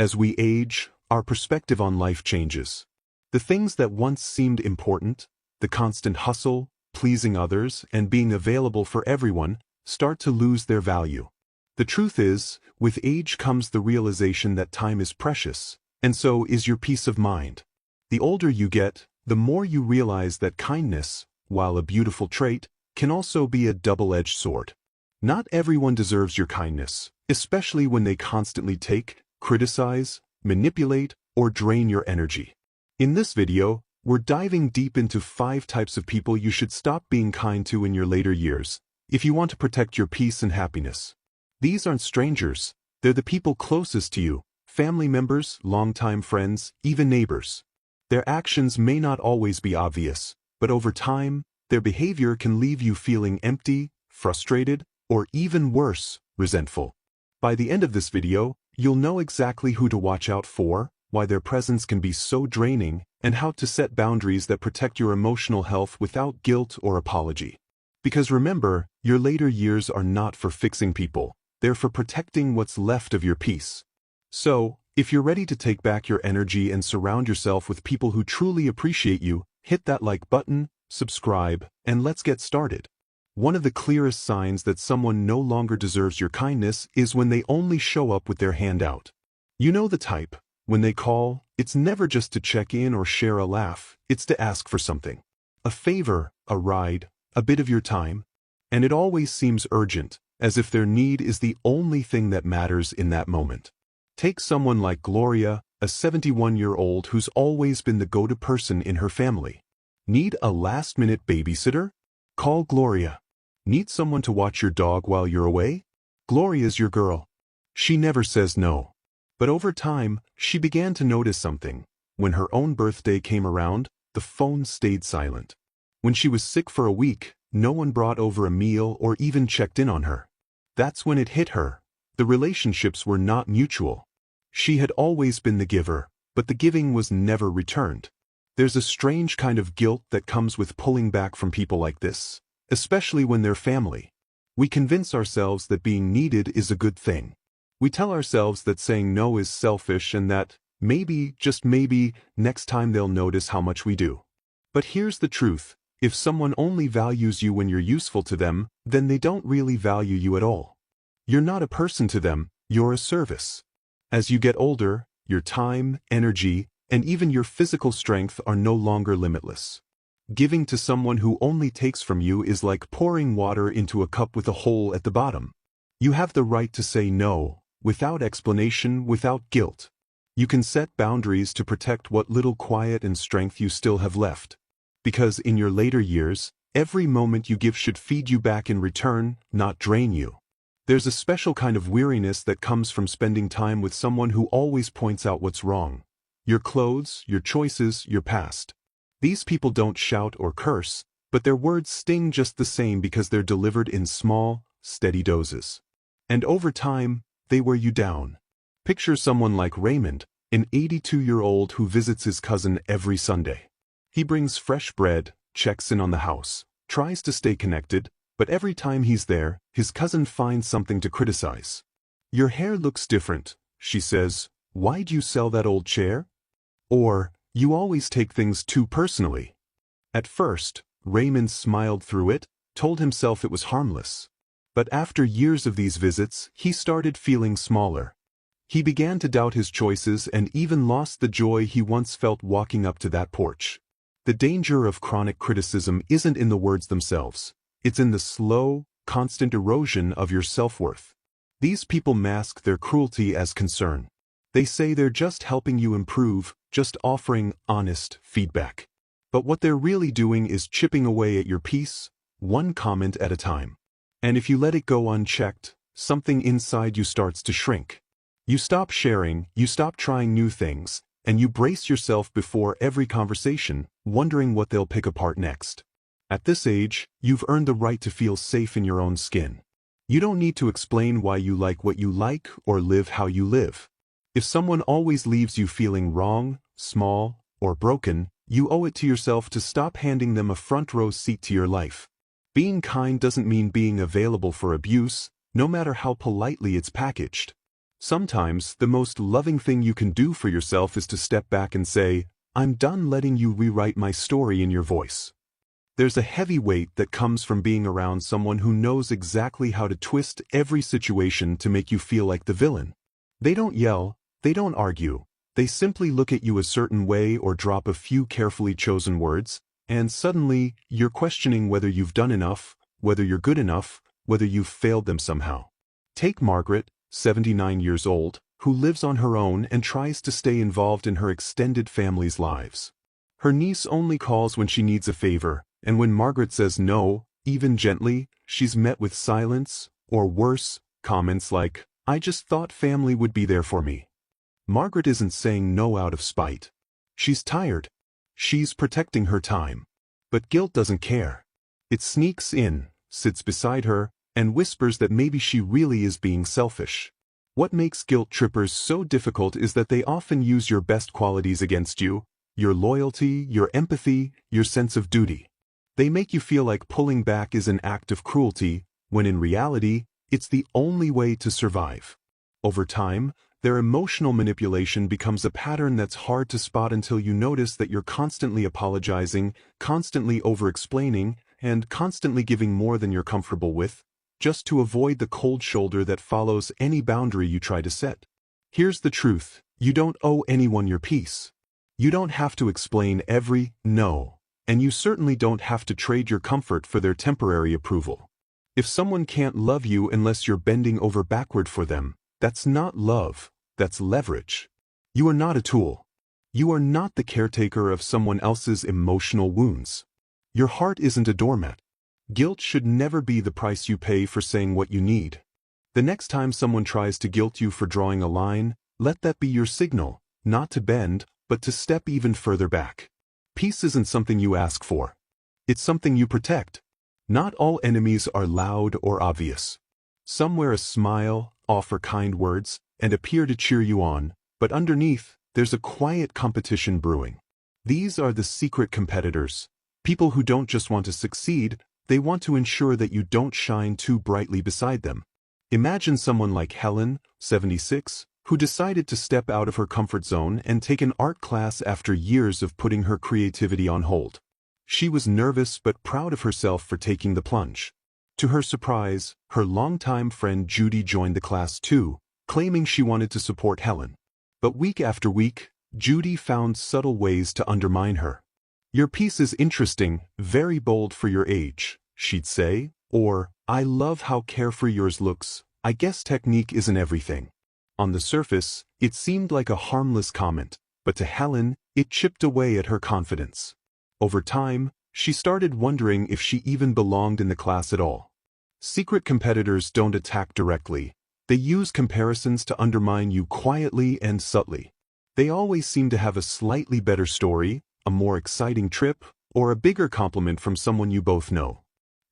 As we age, our perspective on life changes. The things that once seemed important, the constant hustle, pleasing others, and being available for everyone, start to lose their value. The truth is, with age comes the realization that time is precious, and so is your peace of mind. The older you get, the more you realize that kindness, while a beautiful trait, can also be a double-edged sword. Not everyone deserves your kindness, especially when they constantly take, criticize, manipulate, or drain your energy. In this video, we're diving deep into 5 types of people you should stop being kind to in your later years, if you want to protect your peace and happiness. These aren't strangers, they're the people closest to you, family members, longtime friends, even neighbors. Their actions may not always be obvious, but over time, their behavior can leave you feeling empty, frustrated, or even worse, resentful. By the end of this video, you'll know exactly who to watch out for, why their presence can be so draining, and how to set boundaries that protect your emotional health without guilt or apology. Because remember, your later years are not for fixing people, they're for protecting what's left of your peace. So, if you're ready to take back your energy and surround yourself with people who truly appreciate you, hit that like button, subscribe, and let's get started. One of the clearest signs that someone no longer deserves your kindness is when they only show up with their hand out. You know the type. When they call, it's never just to check in or share a laugh, it's to ask for something. A favor, a ride, a bit of your time. And it always seems urgent, as if their need is the only thing that matters in that moment. Take someone like Gloria, a 71-year-old who's always been the go-to person in her family. Need a last-minute babysitter? Call Gloria. Need someone to watch your dog while you're away? Gloria's your girl. She never says no. But over time, she began to notice something. When her own birthday came around, the phone stayed silent. When she was sick for a week, no one brought over a meal or even checked in on her. That's when it hit her. The relationships were not mutual. She had always been the giver, but the giving was never returned. There's a strange kind of guilt that comes with pulling back from people like this, especially when they're family. We convince ourselves that being needed is a good thing. We tell ourselves that saying no is selfish and that, maybe, just maybe, next time they'll notice how much we do. But here's the truth. If someone only values you when you're useful to them, then they don't really value you at all. You're not a person to them, you're a service. As you get older, your time, energy, and even your physical strength are no longer limitless. Giving to someone who only takes from you is like pouring water into a cup with a hole at the bottom. You have the right to say no, without explanation, without guilt. You can set boundaries to protect what little quiet and strength you still have left. Because in your later years, every moment you give should feed you back in return, not drain you. There's a special kind of weariness that comes from spending time with someone who always points out what's wrong. Your clothes, your choices, your past. These people don't shout or curse, but their words sting just the same because they're delivered in small, steady doses. And over time, they wear you down. Picture someone like Raymond, an 82-year-old who visits his cousin every Sunday. He brings fresh bread, checks in on the house, tries to stay connected, but every time he's there, his cousin finds something to criticize. "Your hair looks different," she says. "Why'd you sell that old chair?" Or, "You always take things too personally." At first, Raymond smiled through it, told himself it was harmless. But after years of these visits, he started feeling smaller. He began to doubt his choices and even lost the joy he once felt walking up to that porch. The danger of chronic criticism isn't in the words themselves. It's in the slow, constant erosion of your self-worth. These people mask their cruelty as concern. They say they're just helping you improve, just offering honest feedback. But what they're really doing is chipping away at your peace, one comment at a time. And if you let it go unchecked, something inside you starts to shrink. You stop sharing, you stop trying new things, and you brace yourself before every conversation, wondering what they'll pick apart next. At this age, you've earned the right to feel safe in your own skin. You don't need to explain why you like what you like or live how you live. If someone always leaves you feeling wrong, small, or broken, you owe it to yourself to stop handing them a front-row seat to your life. Being kind doesn't mean being available for abuse, no matter how politely it's packaged. Sometimes, the most loving thing you can do for yourself is to step back and say, I'm done letting you rewrite my story in your voice. There's a heavy weight that comes from being around someone who knows exactly how to twist every situation to make you feel like the villain. They don't yell, they don't argue, they simply look at you a certain way or drop a few carefully chosen words, and suddenly, you're questioning whether you've done enough, whether you're good enough, whether you've failed them somehow. Take Margaret, 79 years old, who lives on her own and tries to stay involved in her extended family's lives. Her niece only calls when she needs a favor, and when Margaret says no, even gently, she's met with silence, or worse, comments like, I just thought family would be there for me. Margaret isn't saying no out of spite. She's tired. She's protecting her time. But guilt doesn't care. It sneaks in, sits beside her, and whispers that maybe she really is being selfish. What makes guilt trippers so difficult is that they often use your best qualities against you, your loyalty, your empathy, your sense of duty. They make you feel like pulling back is an act of cruelty, when in reality, it's the only way to survive. Over time, their emotional manipulation becomes a pattern that's hard to spot until you notice that you're constantly apologizing, constantly over-explaining, and constantly giving more than you're comfortable with, just to avoid the cold shoulder that follows any boundary you try to set. Here's the truth, you don't owe anyone your peace. You don't have to explain every no, and you certainly don't have to trade your comfort for their temporary approval. If someone can't love you unless you're bending over backward for them, that's not love, that's leverage. You are not a tool. You are not the caretaker of someone else's emotional wounds. Your heart isn't a doormat. Guilt should never be the price you pay for saying what you need. The next time someone tries to guilt you for drawing a line, let that be your signal, not to bend, but to step even further back. Peace isn't something you ask for. It's something you protect. Not all enemies are loud or obvious. Some wear a smile, offer kind words, and appear to cheer you on, but underneath, there's a quiet competition brewing. These are the secret competitors. People who don't just want to succeed, they want to ensure that you don't shine too brightly beside them. Imagine someone like Helen, 76, who decided to step out of her comfort zone and take an art class after years of putting her creativity on hold. She was nervous but proud of herself for taking the plunge. To her surprise, her longtime friend Judy joined the class too, claiming she wanted to support Helen. But week after week, Judy found subtle ways to undermine her. Your piece is interesting, very bold for your age, she'd say, or, I love how carefree yours looks, I guess technique isn't everything. On the surface, it seemed like a harmless comment, but to Helen, it chipped away at her confidence. Over time, she started wondering if she even belonged in the class at all. Secret competitors don't attack directly. They use comparisons to undermine you quietly and subtly. They always seem to have a slightly better story, a more exciting trip, or a bigger compliment from someone you both know.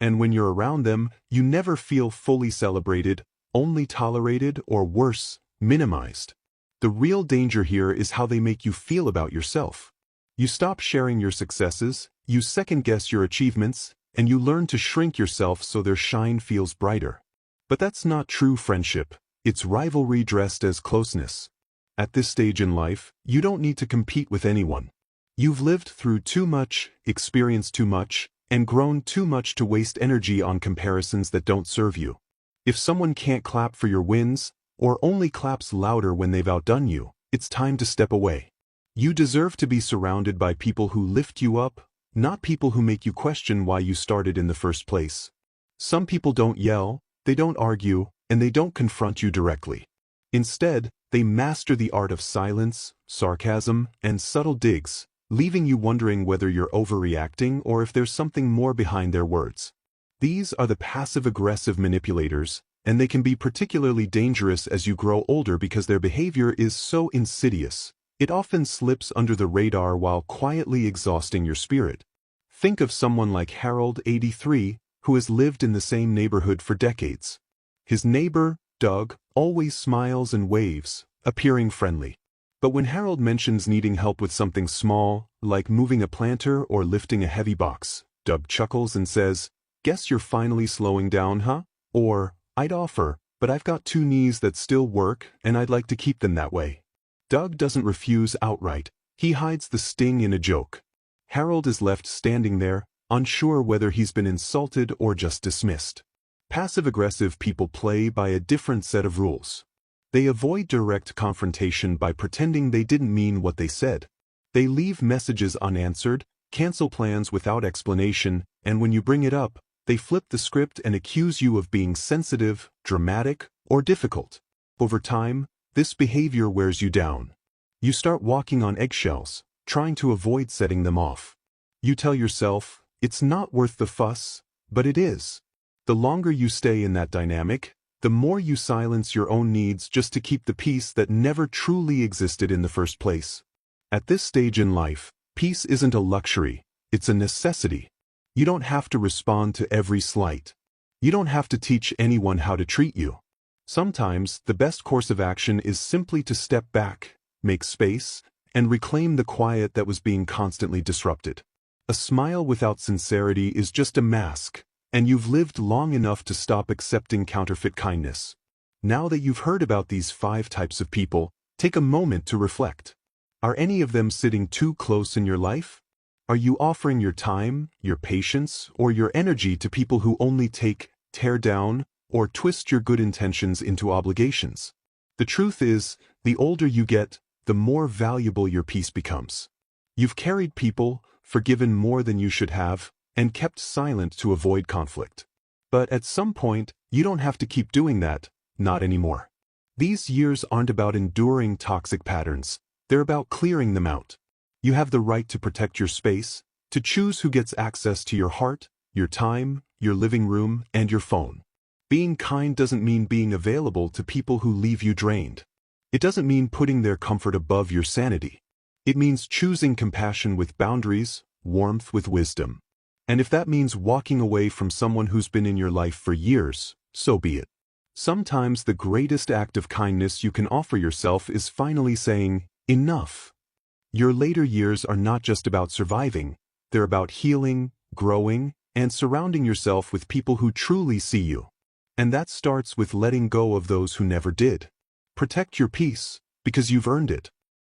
And when you're around them, you never feel fully celebrated, only tolerated, or worse, minimized. The real danger here is how they make you feel about yourself. You stop sharing your successes, you second-guess your achievements, and you learn to shrink yourself so their shine feels brighter. But that's not true friendship. It's rivalry dressed as closeness. At this stage in life, you don't need to compete with anyone. You've lived through too much, experienced too much, and grown too much to waste energy on comparisons that don't serve you. If someone can't clap for your wins, or only claps louder when they've outdone you, it's time to step away. You deserve to be surrounded by people who lift you up, not people who make you question why you started in the first place. Some people don't yell, they don't argue, and they don't confront you directly. Instead, they master the art of silence, sarcasm, and subtle digs, leaving you wondering whether you're overreacting or if there's something more behind their words. These are the passive-aggressive manipulators, and they can be particularly dangerous as you grow older because their behavior is so insidious. It often slips under the radar while quietly exhausting your spirit. Think of someone like Harold, 83, who has lived in the same neighborhood for decades. His neighbor, Doug, always smiles and waves, appearing friendly. But when Harold mentions needing help with something small, like moving a planter or lifting a heavy box, Doug chuckles and says, "Guess you're finally slowing down, huh?" Or, "I'd offer, but I've got 2 knees that still work and I'd like to keep them that way. Doug doesn't refuse outright. He hides the sting in a joke. Harold is left standing there, unsure whether he's been insulted or just dismissed. Passive-aggressive people play by a different set of rules. They avoid direct confrontation by pretending they didn't mean what they said. They leave messages unanswered, cancel plans without explanation, and when you bring it up, they flip the script and accuse you of being sensitive, dramatic, or difficult. Over time, this behavior wears you down. You start walking on eggshells, trying to avoid setting them off. You tell yourself, it's not worth the fuss, but it is. The longer you stay in that dynamic, the more you silence your own needs just to keep the peace that never truly existed in the first place. At this stage in life, peace isn't a luxury, it's a necessity. You don't have to respond to every slight. You don't have to teach anyone how to treat you. Sometimes, the best course of action is simply to step back, make space, and reclaim the quiet that was being constantly disrupted. A smile without sincerity is just a mask, and you've lived long enough to stop accepting counterfeit kindness. Now that you've heard about these 5 types of people, take a moment to reflect. Are any of them sitting too close in your life? Are you offering your time, your patience, or your energy to people who only take, tear down, or twist your good intentions into obligations? The truth is, the older you get, the more valuable your peace becomes. You've carried people, forgiven more than you should have, and kept silent to avoid conflict. But at some point, you don't have to keep doing that, not anymore. These years aren't about enduring toxic patterns, they're about clearing them out. You have the right to protect your space, to choose who gets access to your heart, your time, your living room, and your phone. Being kind doesn't mean being available to people who leave you drained. It doesn't mean putting their comfort above your sanity. It means choosing compassion with boundaries, warmth with wisdom. And if that means walking away from someone who's been in your life for years, so be it. Sometimes the greatest act of kindness you can offer yourself is finally saying, enough. Your later years are not just about surviving, they're about healing, growing, and surrounding yourself with people who truly see you. And that starts with letting go of those who never did. Protect your peace, because you've earned it.